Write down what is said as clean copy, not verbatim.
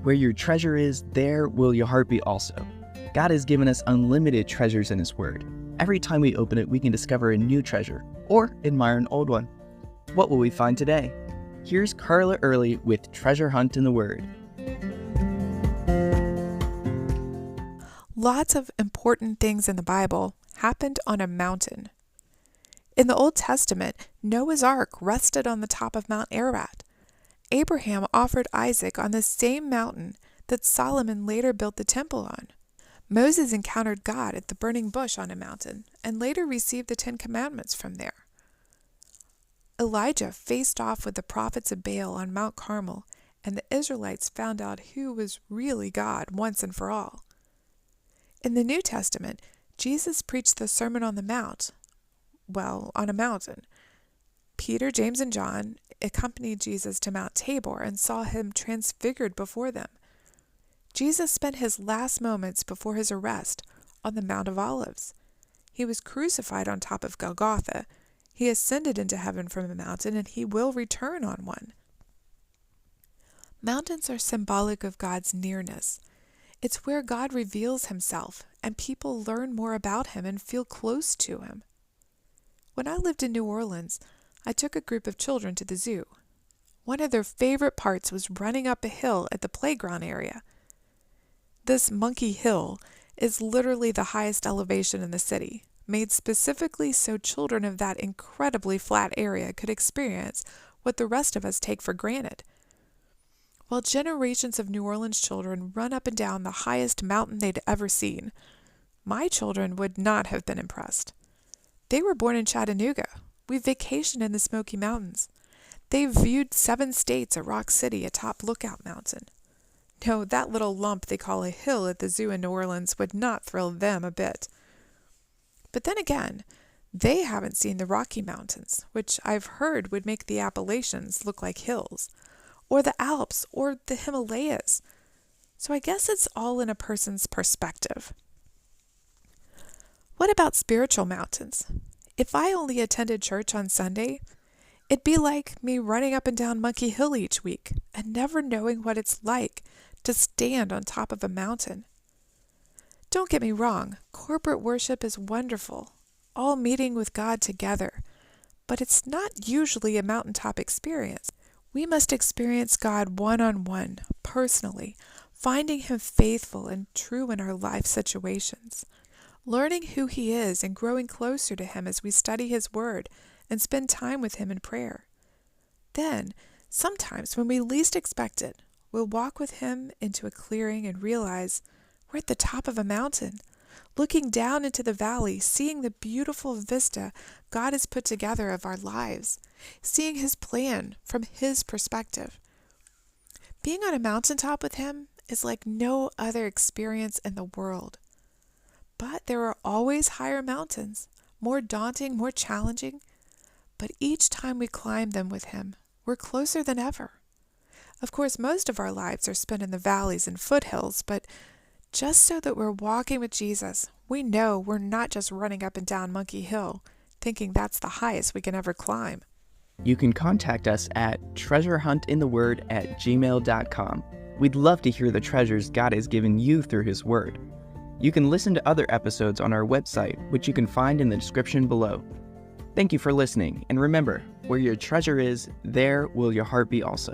Where your treasure is, there will your heart be also. God has given us unlimited treasures in His Word. Every time we open it, we can discover a new treasure or admire an old one. What will we find today? Here's Carla Early with Treasure Hunt in the Word. Lots of important things in the Bible happened on a mountain. In the Old Testament, Noah's Ark rested on the top of Mount Ararat. Abraham offered Isaac on the same mountain that Solomon later built the temple on. Moses encountered God at the burning bush on a mountain and later received the 10 Commandments from there. Elijah faced off with the prophets of Baal on Mount Carmel, and the Israelites found out who was really God once and for all. In the New Testament, Jesus preached the Sermon on the Mount, on a mountain. Peter, James, and John accompanied Jesus to Mount Tabor and saw him transfigured before them. Jesus spent his last moments before his arrest on the Mount of Olives. He was crucified on top of Golgotha. He ascended into heaven from a mountain, and he will return on one. Mountains are symbolic of God's nearness. It's where God reveals himself, and people learn more about him and feel close to him. When I lived in New Orleans, I took a group of children to the zoo. One of their favorite parts was running up a hill at the playground area. This Monkey Hill is literally the highest elevation in the city, made specifically so children of that incredibly flat area could experience what the rest of us take for granted. While generations of New Orleans children run up and down the highest mountain they'd ever seen, my children would not have been impressed. They were born in Chattanooga. We vacationed in the Smoky Mountains. They viewed 7 states at Rock City atop Lookout Mountain. No, that little lump they call a hill at the zoo in New Orleans would not thrill them a bit. But then again, they haven't seen the Rocky Mountains, which I've heard would make the Appalachians look like hills, or the Alps, or the Himalayas. So I guess it's all in a person's perspective. What about spiritual mountains? If I only attended church on Sunday, it'd be like me running up and down Monkey Hill each week and never knowing what it's like to stand on top of a mountain. Don't get me wrong, corporate worship is wonderful, all meeting with God together, but it's not usually a mountaintop experience. We must experience God one-on-one, personally, finding Him faithful and true in our life situations. Learning who He is and growing closer to Him as we study His Word and spend time with Him in prayer. Then, sometimes when we least expect it, we'll walk with Him into a clearing and realize we're at the top of a mountain, looking down into the valley, seeing the beautiful vista God has put together of our lives, seeing His plan from His perspective. Being on a mountaintop with Him is like no other experience in the world. But there are always higher mountains, more daunting, more challenging. But each time we climb them with Him, we're closer than ever. Of course, most of our lives are spent in the valleys and foothills, but just so that we're walking with Jesus, we know we're not just running up and down Monkey Hill, thinking that's the highest we can ever climb. You can contact us at treasurehuntintheword@gmail.com. We'd love to hear the treasures God has given you through His Word. You can listen to other episodes on our website, which you can find in the description below. Thank you for listening, and remember, where your treasure is, there will your heart be also.